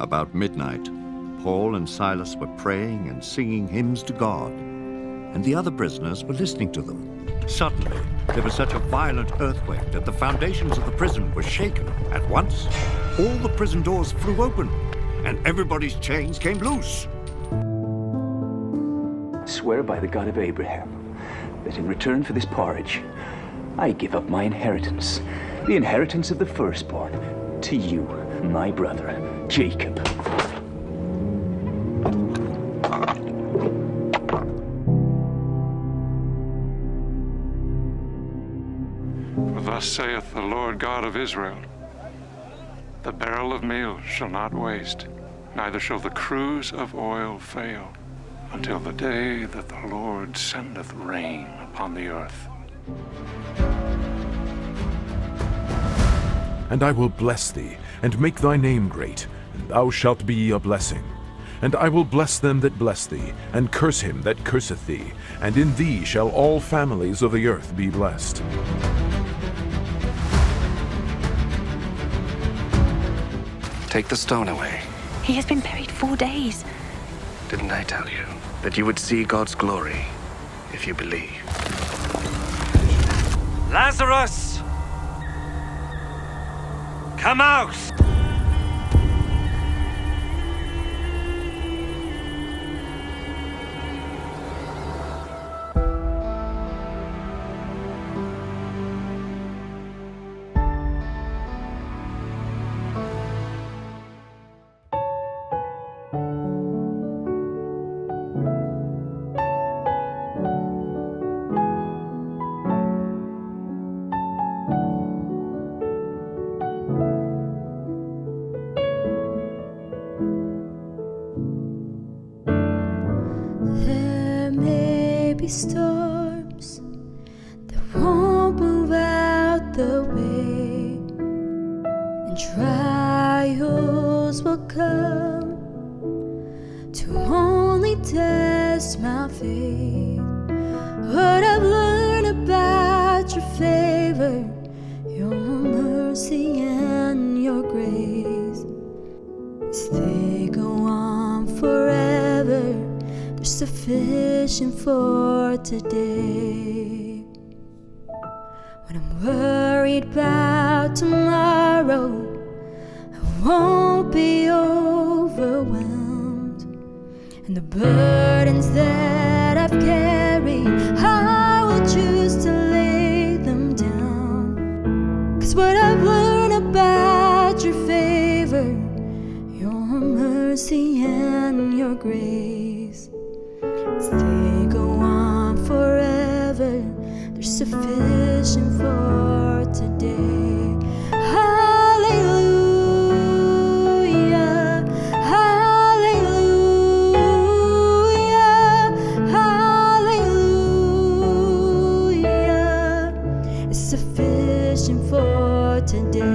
About midnight, Paul and Silas were praying and singing hymns to God, and the other prisoners were listening to them. Suddenly, there was such a violent earthquake that the foundations of the prison were shaken. At once, all the prison doors flew open, and everybody's chains came loose. Swear by the God of Abraham that in return for this porridge, I give up my inheritance, the inheritance of the firstborn, to you, my brother, Jacob. For thus saith the Lord God of Israel, the barrel of meal shall not waste, neither shall the cruse of oil fail, until the day that the Lord sendeth rain upon the earth. And I will bless thee, and make thy name great, and thou shalt be a blessing. And I will bless them that bless thee, and curse him that curseth thee, and in thee shall all families of the earth be blessed. Take the stone away. He has been buried 4 days. Didn't I tell you that you would see God's glory if you believe? Lazarus! Come out! Storms that won't move out the way, and trials will come to only test my faith. What I've learned about your favor, your mercy and your grace, is they go on forever. They're sufficient for today. When I'm worried about tomorrow, I won't be overwhelmed. And the burdens that I've carried, I will choose to lay them down. 'Cause what I've learned about your favor, your mercy and your grace, they go on forever. They're sufficient for today. Hallelujah, hallelujah, hallelujah. It's sufficient for today.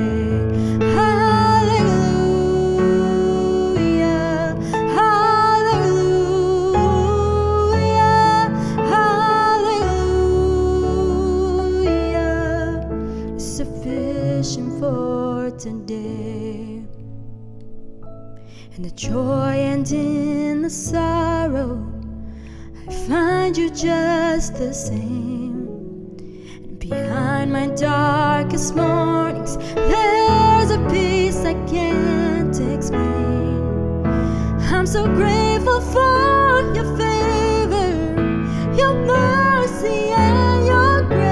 Today. In the joy and in the sorrow, I find you just the same. And behind my darkest mornings, there's a peace I can't explain. I'm so grateful for your favor, your mercy and your grace.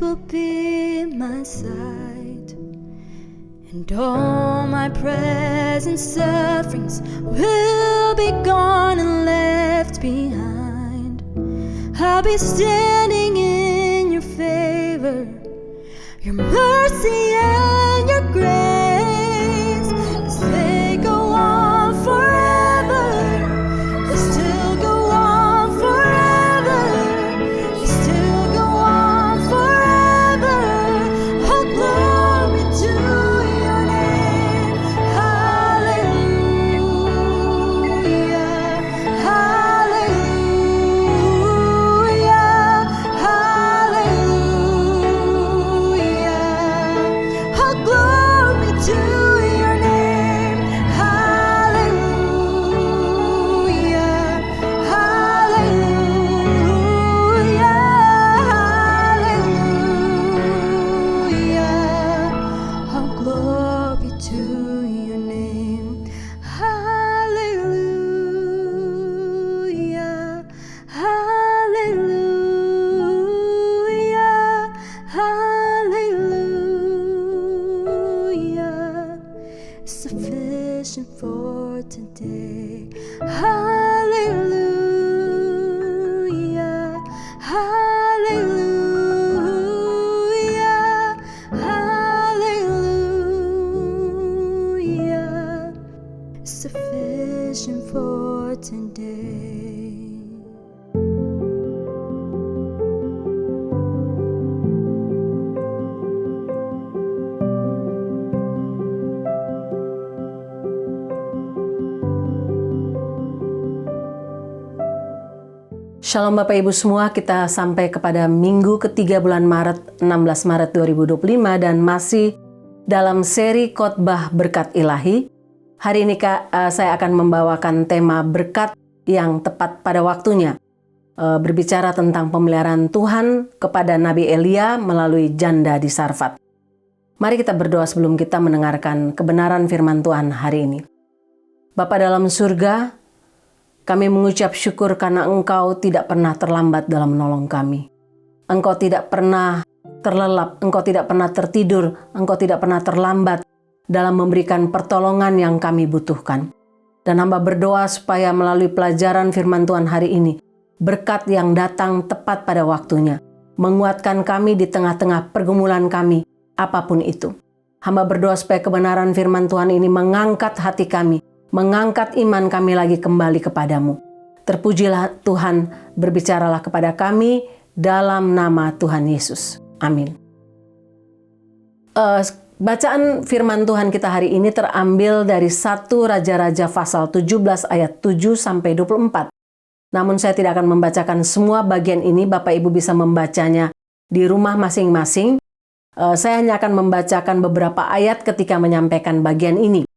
Will be my sight, and all my present sufferings will be gone and left behind. I'll be standing in your favor, your mercy and your grace, as they go on forever, they still go on forever, they still go on forever. Oh, glory to your name. Hallelujah, hallelujah, hallelujah. Oh, glory to your name. Hallelujah, hallelujah, hallelujah. Oh, glory to your name. Hallelujah, hallelujah, hallelujah. Sufficient for today. Hallelujah, hallelujah, hallelujah. Sufficient for today. Shalom Bapak Ibu semua, kita sampai kepada minggu ketiga bulan Maret, 16 Maret 2025 dan masih dalam seri khotbah berkat ilahi. Hari ini saya akan membawakan tema berkat yang tepat pada waktunya. Berbicara tentang pemeliharaan Tuhan kepada Nabi Elia melalui janda di Sarfat. Mari kita berdoa sebelum kita mendengarkan kebenaran firman Tuhan hari ini. Bapa dalam surga, kami mengucap syukur karena Engkau tidak pernah terlambat dalam menolong kami. Engkau tidak pernah terlelap, Engkau tidak pernah tertidur, Engkau tidak pernah terlambat dalam memberikan pertolongan yang kami butuhkan. Dan hamba berdoa supaya melalui pelajaran firman Tuhan hari ini, berkat yang datang tepat pada waktunya, menguatkan kami di tengah-tengah pergumulan kami, apapun itu. Hamba berdoa supaya kebenaran firman Tuhan ini mengangkat hati kami, mengangkat iman kami lagi kembali kepadamu. Terpujilah Tuhan, berbicaralah kepada kami dalam nama Tuhan Yesus. Amin. Bacaan firman Tuhan kita hari ini terambil dari 1 Raja-Raja pasal 17 ayat 7 sampai 24. Namun saya tidak akan membacakan semua bagian ini, Bapak Ibu bisa membacanya di rumah masing-masing. Saya hanya akan membacakan beberapa ayat ketika menyampaikan bagian ini.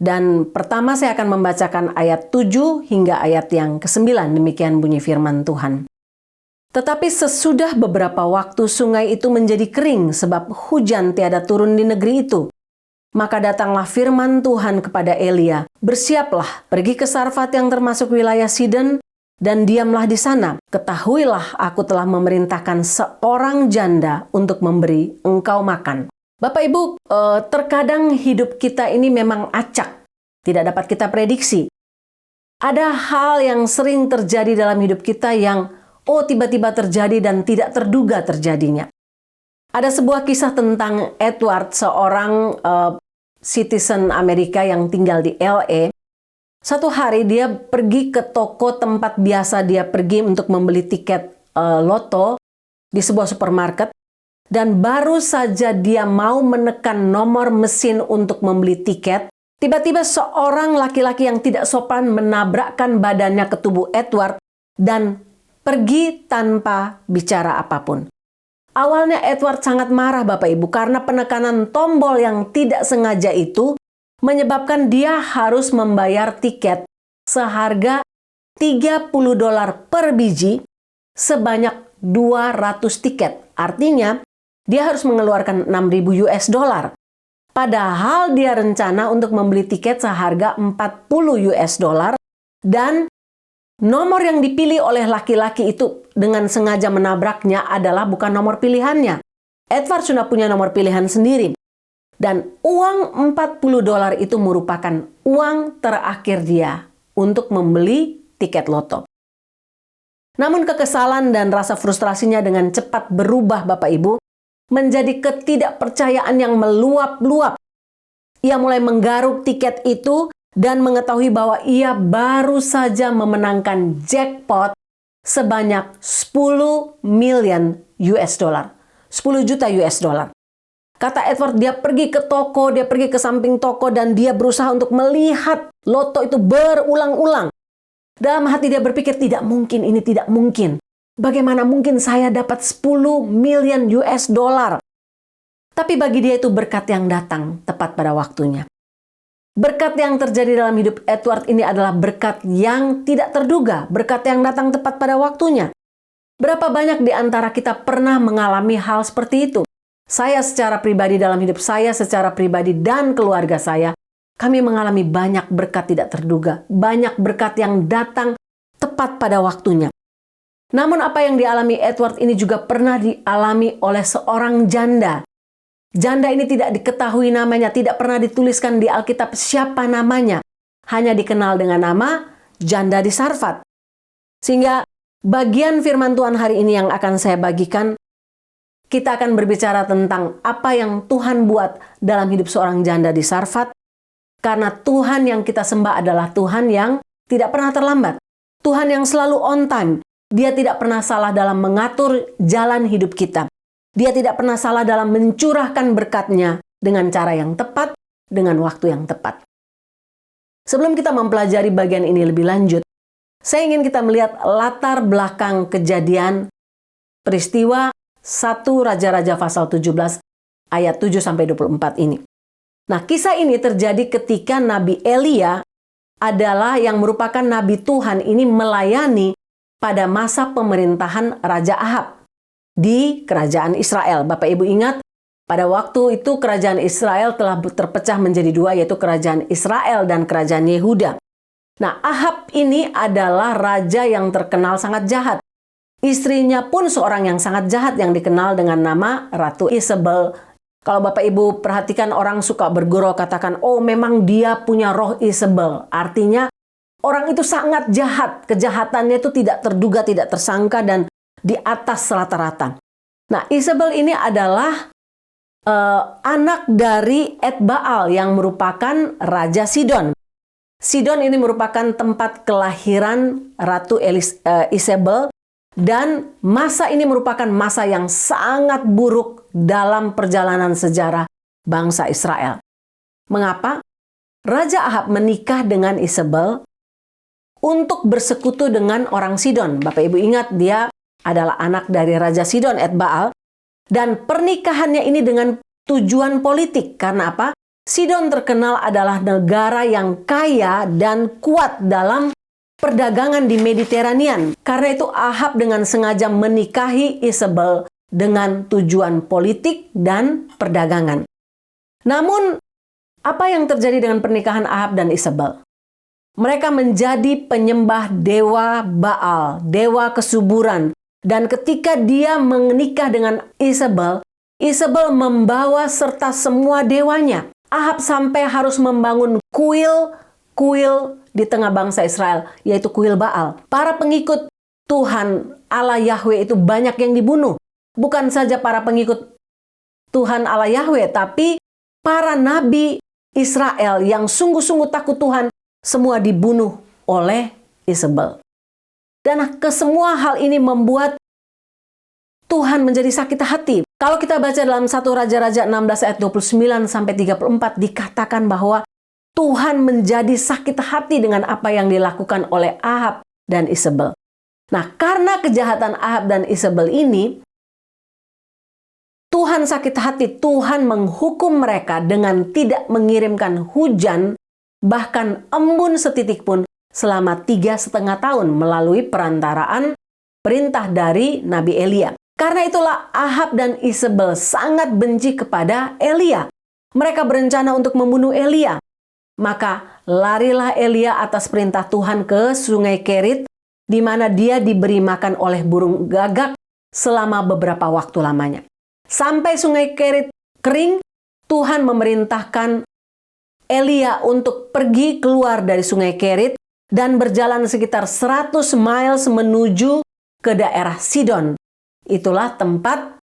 Dan pertama saya akan membacakan ayat 7 hingga ayat yang ke-9, demikian bunyi firman Tuhan. Tetapi sesudah beberapa waktu sungai itu menjadi kering sebab hujan tiada turun di negeri itu. Maka datanglah firman Tuhan kepada Elia, bersiaplah, pergi ke Sarfat yang termasuk wilayah Sidon, dan diamlah di sana. Ketahuilah aku telah memerintahkan seorang janda untuk memberi engkau makan. Bapak Ibu, terkadang hidup kita ini memang acak, tidak dapat kita prediksi. Ada hal yang sering terjadi dalam hidup kita yang tiba-tiba terjadi dan tidak terduga terjadinya. Ada sebuah kisah tentang Edward, seorang citizen Amerika yang tinggal di LA. Satu hari dia pergi ke toko tempat biasa dia pergi untuk membeli tiket loto di sebuah supermarket. Dan baru saja dia mau menekan nomor mesin untuk membeli tiket, tiba-tiba seorang laki-laki yang tidak sopan menabrakkan badannya ke tubuh Edward dan pergi tanpa bicara apapun. Awalnya Edward sangat marah Bapak Ibu karena penekanan tombol yang tidak sengaja itu menyebabkan dia harus membayar tiket seharga $30 per biji sebanyak 200 tiket. Artinya, dia harus mengeluarkan $6.000. Padahal dia rencana untuk membeli tiket seharga $40 dan nomor yang dipilih oleh laki-laki itu dengan sengaja menabraknya adalah bukan nomor pilihannya. Edward sudah punya nomor pilihan sendiri. Dan uang $40 itu merupakan uang terakhir dia untuk membeli tiket loto. Namun kekesalan dan rasa frustrasinya dengan cepat berubah Bapak Ibu menjadi ketidakpercayaan yang meluap-luap. Ia mulai menggaruk tiket itu dan mengetahui bahwa ia baru saja memenangkan jackpot sebanyak 10 million US dollar. 10 juta US dollar. Kata Edward, dia pergi ke toko, dia pergi ke samping toko dan dia berusaha untuk melihat loto itu berulang-ulang. Dalam hati dia berpikir, tidak mungkin, ini tidak mungkin. Bagaimana mungkin saya dapat 10 million US dollar? Tapi bagi dia itu berkat yang datang tepat pada waktunya. Berkat yang terjadi dalam hidup Edward ini adalah berkat yang tidak terduga, berkat yang datang tepat pada waktunya. Berapa banyak di antara kita pernah mengalami hal seperti itu? Saya secara pribadi, dalam hidup saya secara pribadi dan keluarga saya, kami mengalami banyak berkat tidak terduga, banyak berkat yang datang tepat pada waktunya. Namun apa yang dialami Edward ini juga pernah dialami oleh seorang janda. Janda ini tidak diketahui namanya, tidak pernah dituliskan di Alkitab siapa namanya. Hanya dikenal dengan nama janda di Sarfat. Sehingga bagian firman Tuhan hari ini yang akan saya bagikan, kita akan berbicara tentang apa yang Tuhan buat dalam hidup seorang janda di Sarfat. Karena Tuhan yang kita sembah adalah Tuhan yang tidak pernah terlambat. Tuhan yang selalu on time. Dia tidak pernah salah dalam mengatur jalan hidup kita. Dia tidak pernah salah dalam mencurahkan berkat-Nya dengan cara yang tepat, dengan waktu yang tepat. Sebelum kita mempelajari bagian ini lebih lanjut, saya ingin kita melihat latar belakang kejadian peristiwa 1 Raja-Raja pasal 17 ayat 7-24 ini. Nah, kisah ini terjadi ketika Nabi Elia adalah yang merupakan Nabi Tuhan ini melayani pada masa pemerintahan Raja Ahab di kerajaan Israel. Bapak Ibu ingat, pada waktu itu kerajaan Israel telah terpecah menjadi dua, yaitu kerajaan Israel dan kerajaan Yehuda. Nah, Ahab ini adalah raja yang terkenal sangat jahat. Istrinya pun seorang yang sangat jahat yang dikenal dengan nama Ratu Isabel. Kalau Bapak Ibu perhatikan, orang suka bergurau katakan, oh memang dia punya roh Isabel. Artinya orang itu sangat jahat. Kejahatannya itu tidak terduga, tidak tersangka dan di atas rata-rata. Nah, Isabel ini adalah anak dari Etbaal yang merupakan Raja Sidon. Sidon ini merupakan tempat kelahiran Ratu Isabel. Dan masa ini merupakan masa yang sangat buruk dalam perjalanan sejarah bangsa Israel. Mengapa? Raja Ahab menikah dengan Isabel untuk bersekutu dengan orang Sidon. Bapak Ibu ingat, dia adalah anak dari Raja Sidon, Etbaal. Dan pernikahannya ini dengan tujuan politik. Karena apa? Sidon terkenal adalah negara yang kaya dan kuat dalam perdagangan di Mediterranean. Karena itu Ahab dengan sengaja menikahi Isabel dengan tujuan politik dan perdagangan. Namun, apa yang terjadi dengan pernikahan Ahab dan Isabel? Mereka menjadi penyembah dewa Baal, dewa kesuburan. Dan ketika dia menikah dengan Isabel, Isabel membawa serta semua dewanya. Ahab sampai harus membangun kuil di tengah bangsa Israel, yaitu kuil Baal. Para pengikut Tuhan Allah Yahweh itu banyak yang dibunuh. Bukan saja para pengikut Tuhan Allah Yahweh, tapi para nabi Israel yang sungguh-sungguh takut Tuhan, semua dibunuh oleh Isabel. Dan kesemua hal ini membuat Tuhan menjadi sakit hati. Kalau kita baca dalam 1 Raja-Raja 16 ayat 29-34, dikatakan bahwa Tuhan menjadi sakit hati dengan apa yang dilakukan oleh Ahab dan Isabel. Nah, karena kejahatan Ahab dan Isabel ini, Tuhan sakit hati. Tuhan menghukum mereka dengan tidak mengirimkan hujan, bahkan embun setitik pun selama 3,5 tahun melalui perantaraan perintah dari Nabi Elia. Karena itulah Ahab dan Isabel sangat benci kepada Elia. Mereka berencana untuk membunuh Elia. Maka larilah Elia atas perintah Tuhan ke sungai Kerit, di mana dia diberi makan oleh burung gagak selama beberapa waktu lamanya. Sampai sungai Kerit kering, Tuhan memerintahkan Elia untuk pergi keluar dari sungai Kerit dan berjalan sekitar 100 miles menuju ke daerah Sidon. Itulah tempat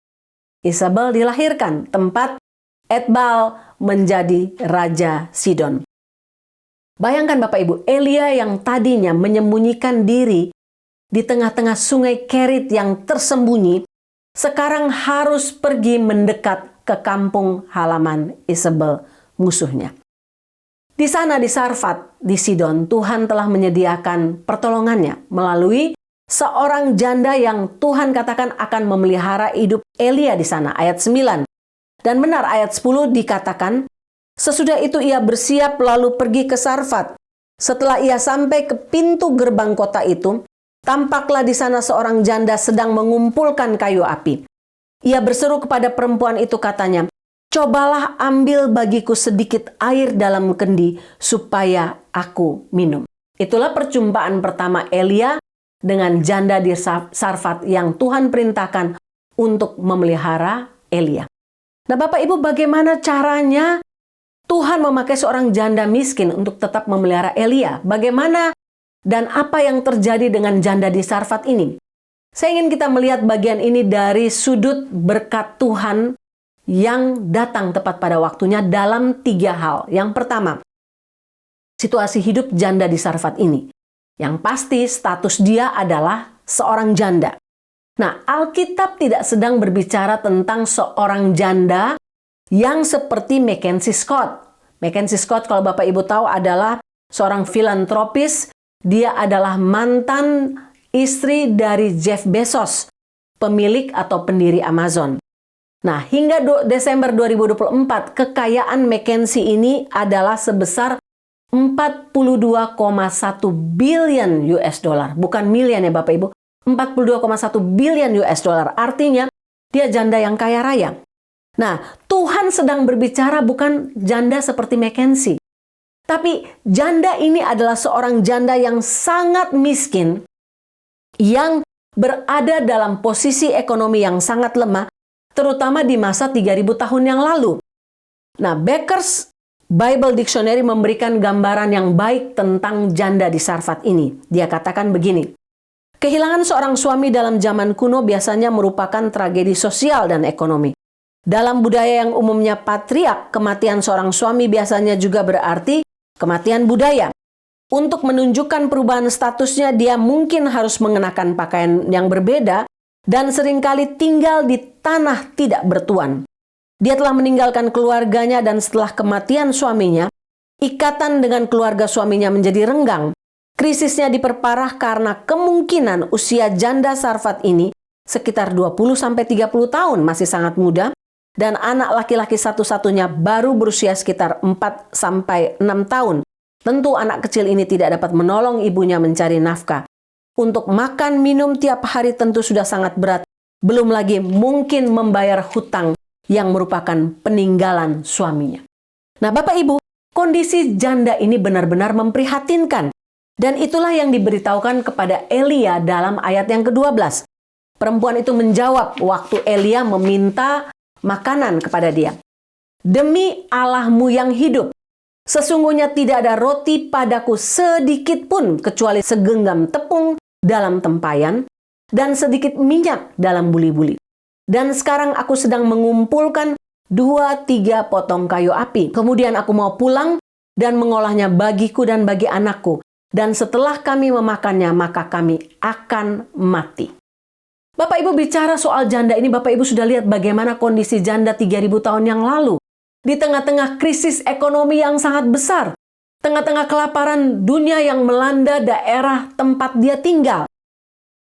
Isabel dilahirkan, tempat Etbal menjadi Raja Sidon. Bayangkan Bapak Ibu, Elia yang tadinya menyembunyikan diri di tengah-tengah sungai Kerit yang tersembunyi, sekarang harus pergi mendekat ke kampung halaman Isabel, musuhnya. Di sana di Sarfat, di Sidon, Tuhan telah menyediakan pertolongannya melalui seorang janda yang Tuhan katakan akan memelihara hidup Elia di sana, ayat 9. Dan benar ayat 10 dikatakan, sesudah itu ia bersiap lalu pergi ke Sarfat. Setelah ia sampai ke pintu gerbang kota itu, tampaklah di sana seorang janda sedang mengumpulkan kayu api. Ia berseru kepada perempuan itu, katanya, cobalah ambil bagiku sedikit air dalam kendi supaya aku minum. Itulah perjumpaan pertama Elia dengan janda di Sarfat yang Tuhan perintahkan untuk memelihara Elia. Nah Bapak Ibu, bagaimana caranya Tuhan memakai seorang janda miskin untuk tetap memelihara Elia? Bagaimana dan apa yang terjadi dengan janda di Sarfat ini? Saya ingin kita melihat bagian ini dari sudut berkat Tuhan yang datang tepat pada waktunya dalam 3 hal. Yang pertama, situasi hidup janda di Sarfat ini. Yang pasti status dia adalah seorang janda. Nah, Alkitab tidak sedang berbicara tentang seorang janda yang seperti Mackenzie Scott. Mackenzie Scott, kalau Bapak Ibu tahu, adalah seorang filantropis. Dia adalah mantan istri dari Jeff Bezos, pemilik atau pendiri Amazon. Nah, hingga Desember 2024, kekayaan Mackenzie ini adalah sebesar 42,1 billion US dollar. Bukan miliar ya Bapak Ibu. 42,1 billion US dollar. Artinya, dia janda yang kaya raya. Nah, Tuhan sedang berbicara bukan janda seperti Mackenzie. Tapi janda ini adalah seorang janda yang sangat miskin, yang berada dalam posisi ekonomi yang sangat lemah, terutama di masa 3000 tahun yang lalu. Nah, Becker's Bible Dictionary memberikan gambaran yang baik tentang janda di Sarfat ini. Dia katakan begini, kehilangan seorang suami dalam zaman kuno biasanya merupakan tragedi sosial dan ekonomi. Dalam budaya yang umumnya patriark, kematian seorang suami biasanya juga berarti kematian budaya. Untuk menunjukkan perubahan statusnya, dia mungkin harus mengenakan pakaian yang berbeda dan seringkali tinggal di tanah tidak bertuan. Dia telah meninggalkan keluarganya dan setelah kematian suaminya, ikatan dengan keluarga suaminya menjadi renggang. Krisisnya diperparah karena kemungkinan usia janda Sarfat ini sekitar 20-30 tahun, masih sangat muda, dan anak laki-laki satu-satunya baru berusia sekitar 4-6 tahun. Tentu anak kecil ini tidak dapat menolong ibunya mencari nafkah. Untuk makan minum tiap hari tentu sudah sangat berat. Belum lagi mungkin membayar hutang yang merupakan peninggalan suaminya. Nah Bapak Ibu, kondisi janda ini benar-benar memprihatinkan. Dan itulah yang diberitahukan kepada Elia dalam ayat yang ke-12. Perempuan itu menjawab waktu Elia meminta makanan kepada dia. Demi Allahmu yang hidup, sesungguhnya tidak ada roti padaku sedikit pun kecuali segenggam tepung dalam tempayan dan sedikit minyak dalam buli-buli. Dan sekarang aku sedang mengumpulkan 2-3 potong kayu api. Kemudian aku mau pulang dan mengolahnya bagiku dan bagi anakku. Dan setelah kami memakannya, maka kami akan mati. Bapak Ibu bicara soal janda ini, Bapak Ibu sudah lihat bagaimana kondisi janda 3000 tahun yang lalu. Di tengah-tengah krisis ekonomi yang sangat besar. Tengah-tengah kelaparan dunia yang melanda daerah tempat dia tinggal.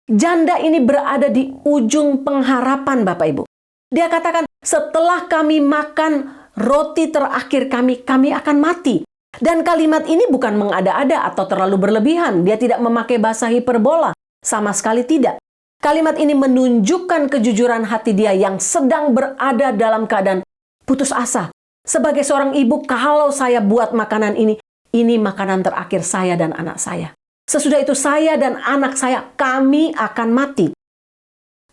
Janda ini berada di ujung pengharapan Bapak Ibu. Dia katakan, setelah kami makan roti terakhir kami akan mati. Dan kalimat ini bukan mengada-ada atau terlalu berlebihan. Dia tidak memakai bahasa hiperbola. Sama sekali tidak. Kalimat ini menunjukkan kejujuran hati dia yang sedang berada dalam keadaan putus asa. Sebagai seorang ibu, kalau saya buat makanan ini makanan terakhir saya dan anak saya. Sesudah itu saya dan anak saya, kami akan mati.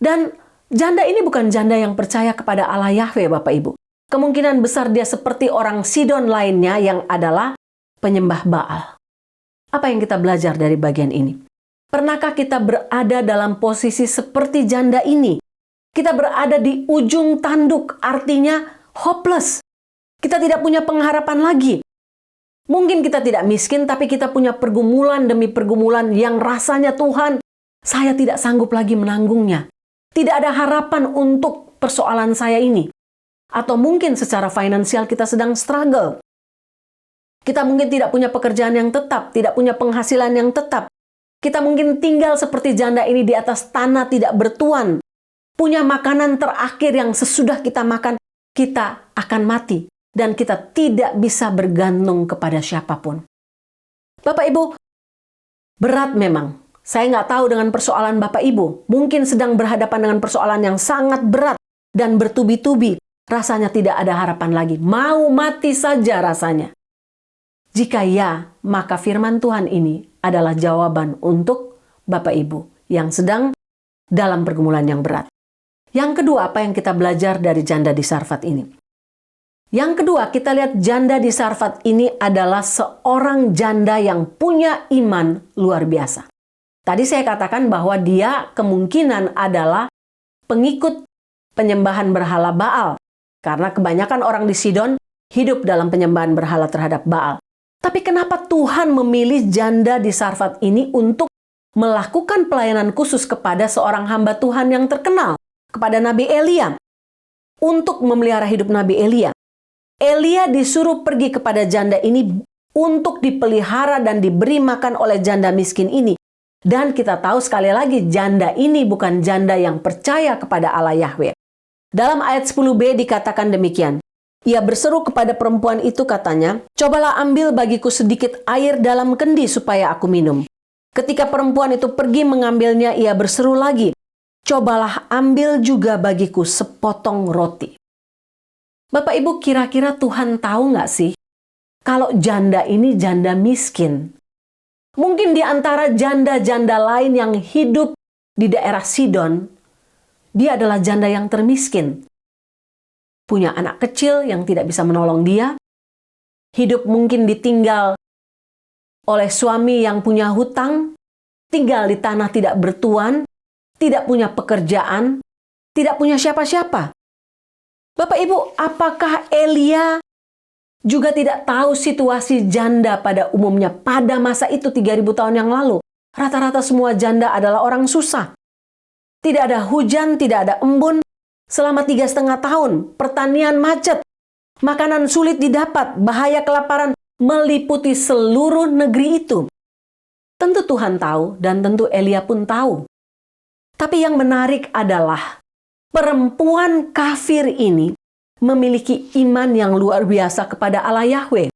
Dan janda ini bukan janda yang percaya kepada Allah Yahweh, Bapak Ibu. kemungkinan besar dia seperti orang Sidon lainnya yang adalah penyembah Baal. Apa yang kita belajar dari bagian ini? Pernahkah kita berada dalam posisi seperti janda ini? Kita berada di ujung tanduk, artinya hopeless. Kita tidak punya pengharapan lagi. Mungkin kita tidak miskin, tapi kita punya pergumulan demi pergumulan yang rasanya Tuhan, saya tidak sanggup lagi menanggungnya. Tidak ada harapan untuk persoalan saya ini. Atau mungkin secara finansial kita sedang struggle. Kita mungkin tidak punya pekerjaan yang tetap, tidak punya penghasilan yang tetap. Kita mungkin tinggal seperti janda ini di atas tanah tidak bertuan. Punya makanan terakhir yang sesudah kita makan, kita akan mati. Dan kita tidak bisa bergantung kepada siapapun. Bapak Ibu, berat memang. Saya nggak tahu dengan persoalan Bapak Ibu. Mungkin sedang berhadapan dengan persoalan yang sangat berat dan bertubi-tubi. Rasanya tidak ada harapan lagi. Mau mati saja rasanya. Jika ya, maka firman Tuhan ini adalah jawaban untuk Bapak Ibu yang sedang dalam pergumulan yang berat. Yang kedua, apa yang kita belajar dari janda di Sarfat ini? Yang kedua, kita lihat janda di Sarfat ini adalah seorang janda yang punya iman luar biasa. Tadi saya katakan bahwa dia kemungkinan adalah pengikut penyembahan berhala Baal. Karena kebanyakan orang di Sidon hidup dalam penyembahan berhala terhadap Baal. Tapi kenapa Tuhan memilih janda di Sarfat ini untuk melakukan pelayanan khusus kepada seorang hamba Tuhan yang terkenal? Kepada Nabi Elia. Untuk memelihara hidup Nabi Elia. Elia disuruh pergi kepada janda ini untuk dipelihara dan diberi makan oleh janda miskin ini. Dan kita tahu sekali lagi janda ini bukan janda yang percaya kepada Allah Yahweh. Dalam ayat 10b dikatakan demikian. Ia berseru kepada perempuan itu katanya, "Cobalah ambil bagiku sedikit air dalam kendi supaya aku minum." Ketika perempuan itu pergi mengambilnya, ia berseru lagi, "Cobalah ambil juga bagiku sepotong roti." Bapak Ibu, kira-kira Tuhan tahu nggak sih kalau janda ini janda miskin? Mungkin di antara janda-janda lain yang hidup di daerah Sidon, dia adalah janda yang termiskin. Punya anak kecil yang tidak bisa menolong dia. Hidup mungkin ditinggal oleh suami yang punya hutang. Tinggal di tanah tidak bertuan. Tidak punya pekerjaan. Tidak punya siapa-siapa. Bapak Ibu, apakah Elia juga tidak tahu situasi janda pada umumnya pada masa itu 3000 tahun yang lalu? Rata-rata semua janda adalah orang susah. Tidak ada hujan, tidak ada embun. Selama 3,5 tahun, pertanian macet. Makanan sulit didapat, bahaya kelaparan meliputi seluruh negeri itu. Tentu Tuhan tahu dan tentu Elia pun tahu. Tapi yang menarik adalah perempuan kafir ini memiliki iman yang luar biasa kepada Allah Yahweh.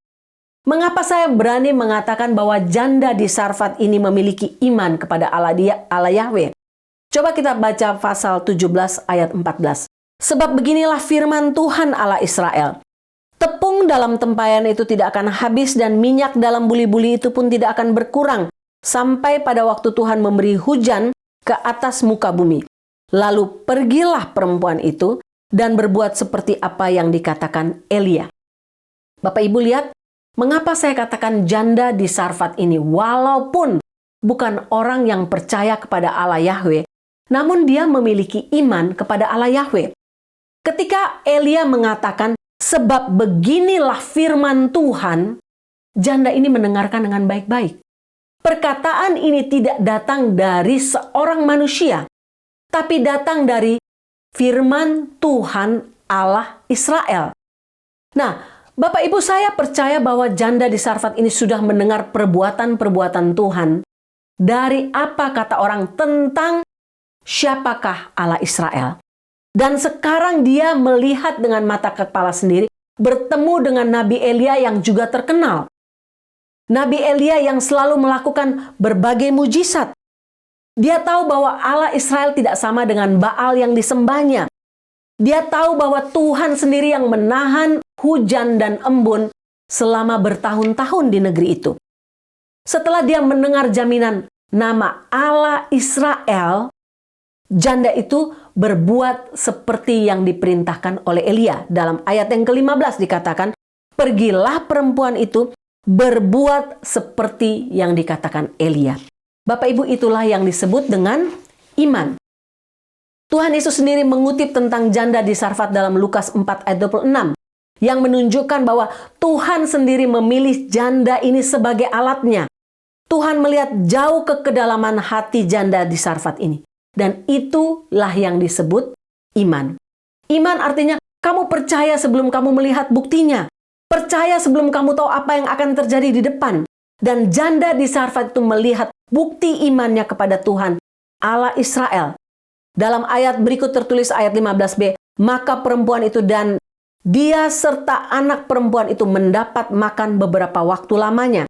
Mengapa saya berani mengatakan bahwa janda di Sarfat ini memiliki iman kepada Allah Yahweh? Coba kita baca pasal 17 ayat 14. Sebab beginilah firman Tuhan Allah Israel. Tepung dalam tempayan itu tidak akan habis dan minyak dalam buli-buli itu pun tidak akan berkurang sampai pada waktu Tuhan memberi hujan ke atas muka bumi. Lalu pergilah perempuan itu dan berbuat seperti apa yang dikatakan Elia. Bapak Ibu lihat, mengapa saya katakan janda di Sarfat ini walaupun bukan orang yang percaya kepada Allah Yahweh, namun dia memiliki iman kepada Allah Yahweh. Ketika Elia mengatakan, sebab beginilah firman Tuhan, janda ini mendengarkan dengan baik-baik. Perkataan ini tidak datang dari seorang manusia, tapi datang dari firman Tuhan Allah Israel. Nah, Bapak Ibu, saya percaya bahwa janda di Sarfat ini sudah mendengar perbuatan-perbuatan Tuhan dari apa kata orang tentang siapakah Allah Israel. Dan sekarang dia melihat dengan mata kepala sendiri, bertemu dengan Nabi Elia yang juga terkenal. Nabi Elia yang selalu melakukan berbagai mujizat. Dia tahu bahwa Allah Israel tidak sama dengan Baal yang disembahnya. Dia tahu bahwa Tuhan sendiri yang menahan hujan dan embun selama bertahun-tahun di negeri itu. Setelah dia mendengar jaminan nama Allah Israel, janda itu berbuat seperti yang diperintahkan oleh Elia. Dalam ayat yang ke-15 dikatakan, pergilah perempuan itu berbuat seperti yang dikatakan Elia. Bapak Ibu, itulah yang disebut dengan iman. Tuhan Yesus sendiri mengutip tentang janda di Sarfat dalam Lukas 4 ayat 26 yang menunjukkan bahwa Tuhan sendiri memilih janda ini sebagai alatnya. Tuhan melihat jauh ke kedalaman hati janda di Sarfat ini. Dan itulah yang disebut iman. Iman artinya kamu percaya sebelum kamu melihat buktinya. Percaya sebelum kamu tahu apa yang akan terjadi di depan. Dan janda di Sarfat itu melihat bukti imannya kepada Tuhan, Allah Israel. Dalam ayat berikut tertulis ayat 15b, maka perempuan itu dan dia serta anak perempuan itu mendapat makan beberapa waktu lamanya.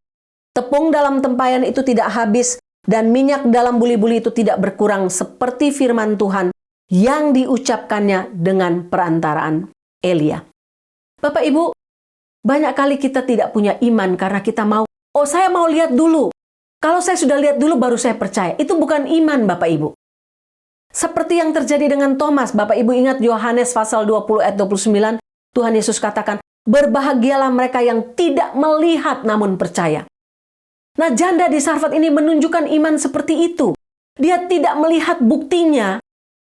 Tepung dalam tempayan itu tidak habis, dan minyak dalam buli-buli itu tidak berkurang seperti firman Tuhan yang diucapkannya dengan perantaraan Elia. Bapak Ibu, banyak kali kita tidak punya iman karena kita mau, oh saya mau lihat dulu. Kalau saya sudah lihat dulu baru saya percaya. Itu bukan iman Bapak Ibu. Seperti yang terjadi dengan Thomas. Bapak Ibu ingat Yohanes pasal 20 ayat 29. Tuhan Yesus katakan, berbahagialah mereka yang tidak melihat namun percaya. Nah, janda di Sarfat ini menunjukkan iman seperti itu. Dia tidak melihat buktinya,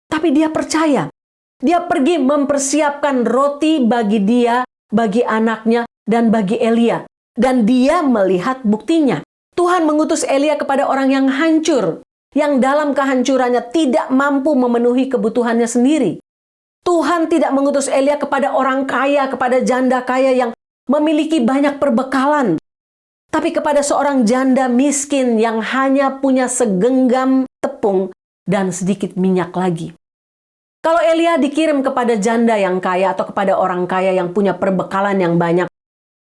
tapi dia percaya. Dia pergi mempersiapkan roti bagi dia, bagi anaknya, dan bagi Elia. Dan dia melihat buktinya. Tuhan mengutus Elia kepada orang yang hancur, yang dalam kehancurannya tidak mampu memenuhi kebutuhannya sendiri. Tuhan tidak mengutus Elia kepada orang kaya, kepada janda kaya yang memiliki banyak perbekalan. Tapi kepada seorang janda miskin yang hanya punya segenggam tepung dan sedikit minyak lagi. Kalau Elia dikirim kepada janda yang kaya atau kepada orang kaya yang punya perbekalan yang banyak,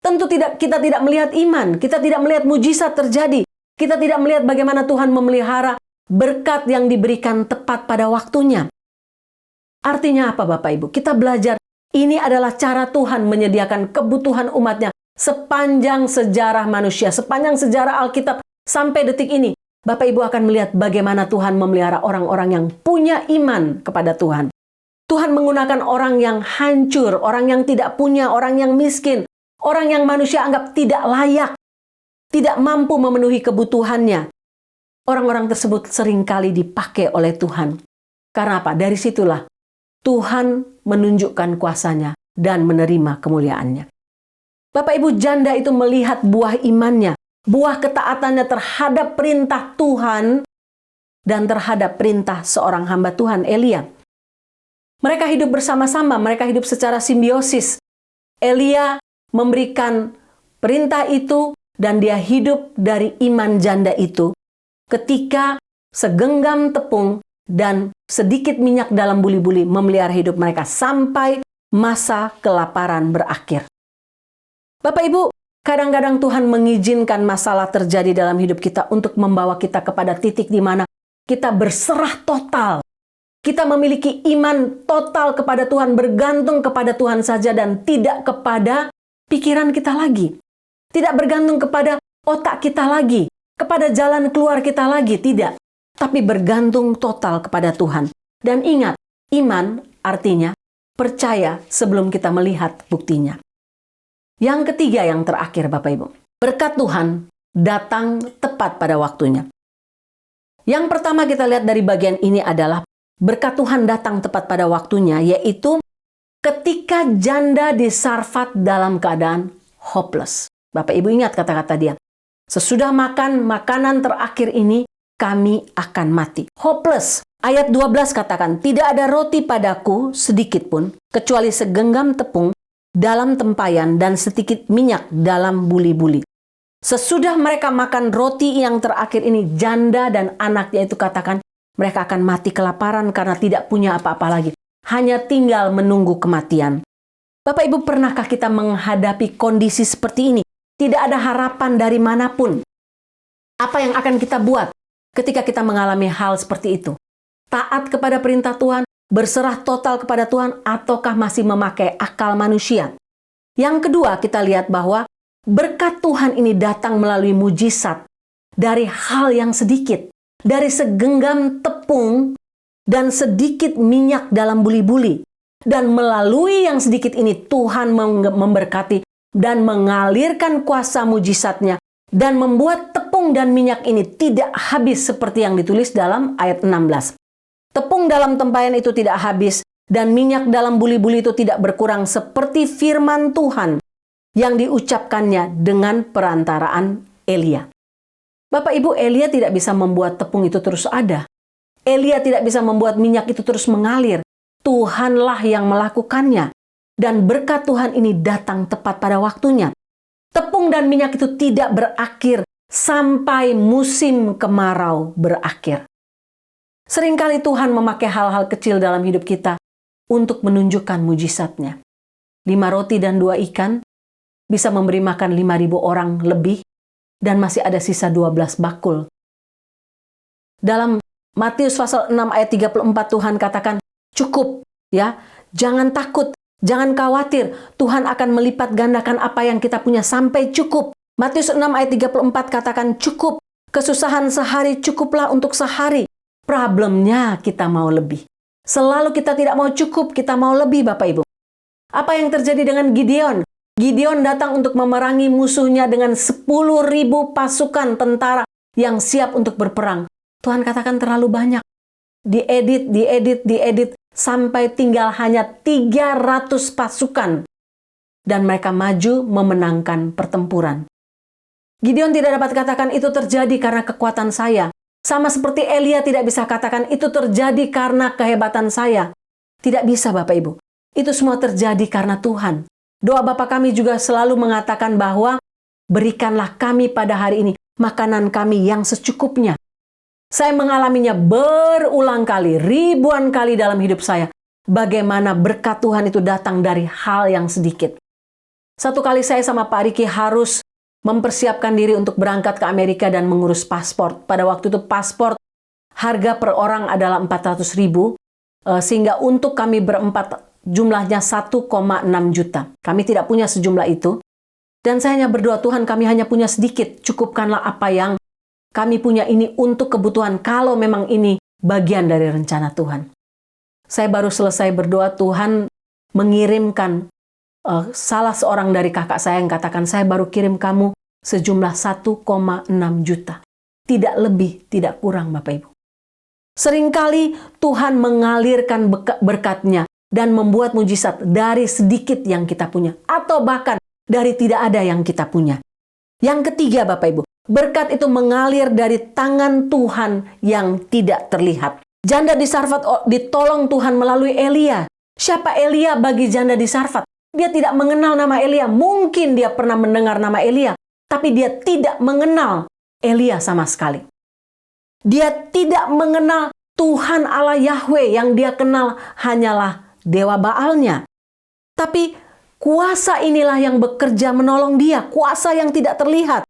tentu kita tidak melihat iman, kita tidak melihat mujizat terjadi. Kita tidak melihat bagaimana Tuhan memelihara berkat yang diberikan tepat pada waktunya. Artinya apa Bapak Ibu? Kita belajar ini adalah cara Tuhan menyediakan kebutuhan umatnya sepanjang sejarah manusia, sepanjang sejarah Alkitab sampai detik ini. Bapak Ibu akan melihat bagaimana Tuhan memelihara orang-orang yang punya iman kepada Tuhan. Tuhan menggunakan orang yang hancur, orang yang tidak punya, orang yang miskin, orang yang manusia anggap tidak layak, tidak mampu memenuhi kebutuhannya. Orang-orang tersebut seringkali dipakai oleh Tuhan. Karena apa? Dari situlah Tuhan menunjukkan kuasanya dan menerima kemuliaannya. Bapak Ibu, janda itu melihat buah imannya, buah ketaatannya terhadap perintah Tuhan dan terhadap perintah seorang hamba Tuhan, Elia. Mereka hidup bersama-sama, mereka hidup secara simbiosis. Elia memberikan perintah itu dan dia hidup dari iman janda itu ketika segenggam tepung dan sedikit minyak dalam buli-buli memelihara hidup mereka sampai masa kelaparan berakhir. Bapak Ibu, kadang-kadang Tuhan mengizinkan masalah terjadi dalam hidup kita untuk membawa kita kepada titik di mana kita berserah total. Kita memiliki iman total kepada Tuhan, bergantung kepada Tuhan saja dan tidak kepada pikiran kita lagi. Tidak bergantung kepada otak kita lagi, kepada jalan keluar kita lagi, tidak. Tapi bergantung total kepada Tuhan. Dan ingat, iman artinya percaya sebelum kita melihat buktinya. Yang ketiga, yang terakhir Bapak Ibu. Berkat Tuhan datang tepat pada waktunya. Yang pertama kita lihat dari bagian ini adalah berkat Tuhan datang tepat pada waktunya, yaitu ketika janda di Sarfat dalam keadaan hopeless. Bapak Ibu ingat kata-kata dia. Sesudah makan makanan terakhir ini, kami akan mati. Hopeless. Ayat 12 katakan, tidak ada roti padaku sedikit pun, kecuali segenggam tepung dalam tempayan dan sedikit minyak dalam buli-buli. Sesudah mereka makan roti yang terakhir ini, janda dan anaknya itu katakan, mereka akan mati kelaparan karena tidak punya apa-apa lagi. Hanya tinggal menunggu kematian. Bapak Ibu, pernahkah kita menghadapi kondisi seperti ini? Tidak ada harapan dari manapun. Apa yang akan kita buat ketika kita mengalami hal seperti itu? Taat kepada perintah Tuhan, berserah total kepada Tuhan, ataukah masih memakai akal manusia? Yang kedua, kita lihat bahwa berkat Tuhan ini datang melalui mujizat dari hal yang sedikit, dari segenggam tepung dan sedikit minyak dalam buli-buli. Dan melalui yang sedikit ini Tuhan memberkati dan mengalirkan kuasa mujizatnya dan membuat tepung dan minyak ini tidak habis seperti yang ditulis dalam ayat 16. Tepung dalam tempayan itu tidak habis dan minyak dalam buli-buli itu tidak berkurang seperti firman Tuhan yang diucapkannya dengan perantaraan Elia. Bapak Ibu, Elia tidak bisa membuat tepung itu terus ada. Elia tidak bisa membuat minyak itu terus mengalir. Tuhanlah yang melakukannya. Dan berkat Tuhan ini datang tepat pada waktunya. Tepung dan minyak itu tidak berakhir sampai musim kemarau berakhir. Seringkali Tuhan memakai hal-hal kecil dalam hidup kita untuk menunjukkan mujizatnya. 5 roti dan 2 ikan bisa memberi makan 5.000 orang lebih dan masih ada sisa 12 bakul. Dalam Matius pasal 6 ayat 34 Tuhan katakan, cukup ya, jangan takut, jangan khawatir, Tuhan akan melipat gandakan apa yang kita punya sampai cukup. Matius 6 ayat 34 katakan cukup, kesusahan sehari cukuplah untuk sehari. Problemnya kita mau lebih. Selalu kita tidak mau cukup, kita mau lebih Bapak Ibu. Apa yang terjadi dengan Gideon? Gideon datang untuk memerangi musuhnya dengan 10.000 pasukan tentara yang siap untuk berperang. Tuhan katakan terlalu banyak. Diedit, sampai tinggal hanya 300 pasukan. Dan mereka maju memenangkan pertempuran. Gideon tidak dapat katakan itu terjadi karena kekuatan saya. Sama seperti Elia tidak bisa katakan itu terjadi karena kehebatan saya. Tidak bisa Bapak Ibu. Itu semua terjadi karena Tuhan. Doa Bapa kami juga selalu mengatakan bahwa berikanlah kami pada hari ini makanan kami yang secukupnya. Saya mengalaminya berulang kali, ribuan kali dalam hidup saya. Bagaimana berkat Tuhan itu datang dari hal yang sedikit. Satu kali saya sama Pak Riki harus mempersiapkan diri untuk berangkat ke Amerika dan mengurus paspor. Pada waktu itu paspor harga per orang adalah 400.000, sehingga untuk kami berempat jumlahnya 1,6 juta. Kami tidak punya sejumlah itu. Dan saya hanya berdoa, Tuhan kami hanya punya sedikit. Cukupkanlah apa yang kami punya ini untuk kebutuhan kalau memang ini bagian dari rencana Tuhan. Saya baru selesai berdoa, Tuhan mengirimkan salah seorang dari kakak saya yang katakan, saya baru kirim kamu sejumlah 1,6 juta. Tidak lebih, tidak kurang Bapak Ibu. Seringkali Tuhan mengalirkan berkat-Nya dan membuat mujizat dari sedikit yang kita punya. Atau bahkan dari tidak ada yang kita punya. Yang ketiga Bapak Ibu, berkat itu mengalir dari tangan Tuhan yang tidak terlihat. Janda di Sarfat ditolong Tuhan melalui Elia. Siapa Elia bagi janda di Sarfat? Dia tidak mengenal nama Elia. Mungkin dia pernah mendengar nama Elia. Tapi dia tidak mengenal Elia sama sekali. Dia tidak mengenal Tuhan Allah Yahweh. Yang dia kenal hanyalah dewa Baalnya. Tapi kuasa inilah yang bekerja menolong dia. Kuasa yang tidak terlihat.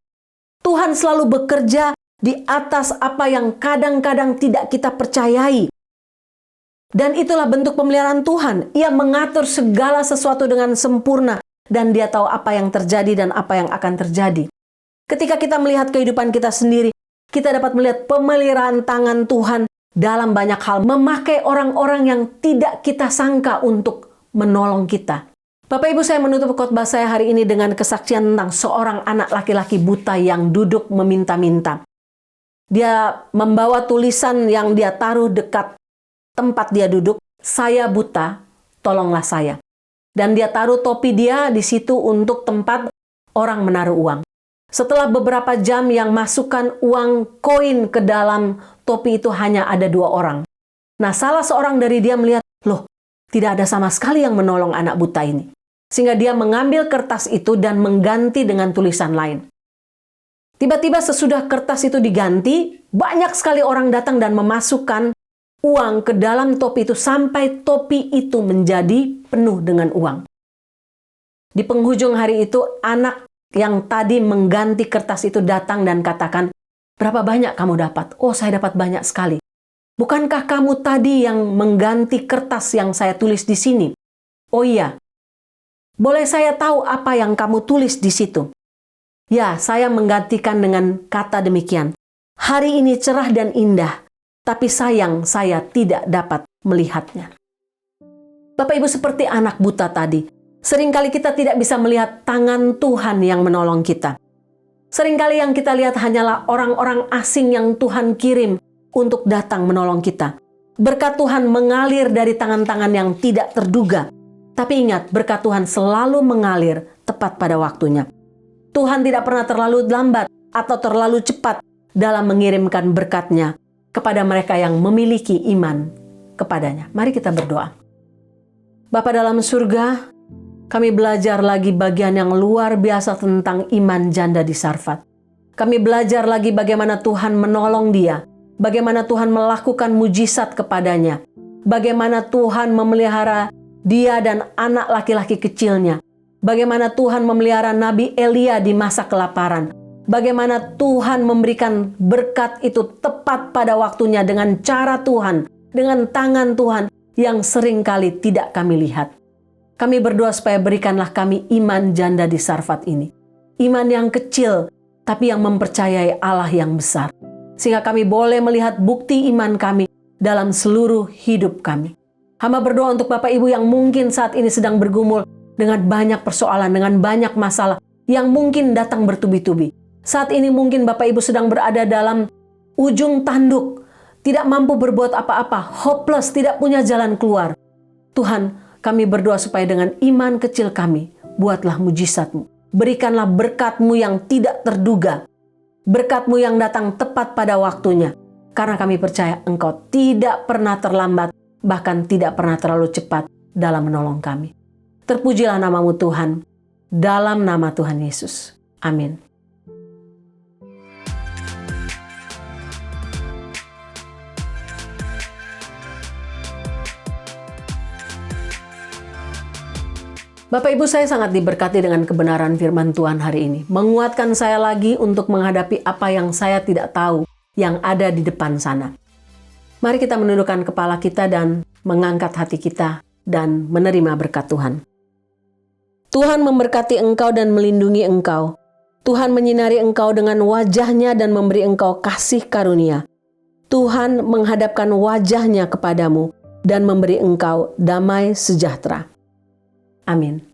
Tuhan selalu bekerja di atas apa yang kadang-kadang tidak kita percayai. Dan itulah bentuk pemeliharaan Tuhan. Ia mengatur segala sesuatu dengan sempurna. Dan dia tahu apa yang terjadi dan apa yang akan terjadi. Ketika kita melihat kehidupan kita sendiri, kita dapat melihat pemeliharaan tangan Tuhan dalam banyak hal. Memakai orang-orang yang tidak kita sangka untuk menolong kita. Bapak Ibu, saya menutup khotbah saya hari ini dengan kesaksian tentang seorang anak laki-laki buta yang duduk meminta-minta. Dia membawa tulisan yang dia taruh dekat tempat dia duduk, saya buta, tolonglah saya. Dan dia taruh topi dia di situ untuk tempat orang menaruh uang. Setelah beberapa jam yang masukkan uang koin ke dalam topi itu hanya ada 2 orang. Nah, salah seorang dari dia melihat, loh, tidak ada sama sekali yang menolong anak buta ini. Sehingga dia mengambil kertas itu dan mengganti dengan tulisan lain. Tiba-tiba sesudah kertas itu diganti, banyak sekali orang datang dan memasukkan uang ke dalam topi itu sampai topi itu menjadi penuh dengan uang. Di penghujung hari itu, anak yang tadi mengganti kertas itu datang dan katakan, berapa banyak kamu dapat? Oh, saya dapat banyak sekali. Bukankah kamu tadi yang mengganti kertas yang saya tulis di sini? Oh iya. Boleh saya tahu apa yang kamu tulis di situ? Ya, saya menggantikan dengan kata demikian. Hari ini cerah dan indah. tapi sayang saya tidak dapat melihatnya. Bapak Ibu, seperti anak buta tadi, seringkali kita tidak bisa melihat tangan Tuhan yang menolong kita. Seringkali yang kita lihat hanyalah orang-orang asing yang Tuhan kirim untuk datang menolong kita. Berkat Tuhan mengalir dari tangan-tangan yang tidak terduga. Tapi ingat, berkat Tuhan selalu mengalir tepat pada waktunya. Tuhan tidak pernah terlalu lambat atau terlalu cepat dalam mengirimkan berkat-Nya kepada mereka yang memiliki iman kepadanya. Mari kita berdoa. Bapa dalam surga, kami belajar lagi bagian yang luar biasa tentang iman janda di Sarfat. Kami belajar lagi bagaimana Tuhan menolong dia, bagaimana Tuhan melakukan mujizat kepadanya, bagaimana Tuhan memelihara dia dan anak laki-laki kecilnya, bagaimana Tuhan memelihara Nabi Elia di masa kelaparan, bagaimana Tuhan memberikan berkat itu tepat pada waktunya dengan cara Tuhan, dengan tangan Tuhan yang seringkali tidak kami lihat. Kami berdoa supaya berikanlah kami iman janda di Sarfat ini. Iman yang kecil, tapi yang mempercayai Allah yang besar. Sehingga kami boleh melihat bukti iman kami dalam seluruh hidup kami. Hamba berdoa untuk Bapak Ibu yang mungkin saat ini sedang bergumul dengan banyak persoalan, dengan banyak masalah yang mungkin datang bertubi-tubi. Saat ini mungkin Bapak Ibu sedang berada dalam ujung tanduk, tidak mampu berbuat apa-apa, hopeless, tidak punya jalan keluar. Tuhan, kami berdoa supaya dengan iman kecil kami, buatlah mujizat-Mu. Berikanlah berkat-Mu yang tidak terduga. Berkat-Mu yang datang tepat pada waktunya. Karena kami percaya Engkau tidak pernah terlambat, bahkan tidak pernah terlalu cepat dalam menolong kami. Terpujilah nama-Mu Tuhan, dalam nama Tuhan Yesus. Amin. Bapak Ibu, saya sangat diberkati dengan kebenaran firman Tuhan hari ini. Menguatkan saya lagi untuk menghadapi apa yang saya tidak tahu yang ada di depan sana. Mari kita menundukkan kepala kita dan mengangkat hati kita dan menerima berkat Tuhan. Tuhan memberkati engkau dan melindungi engkau. Tuhan menyinari engkau dengan wajah-Nya dan memberi engkau kasih karunia. Tuhan menghadapkan wajah-Nya kepadamu dan memberi engkau damai sejahtera. Amin.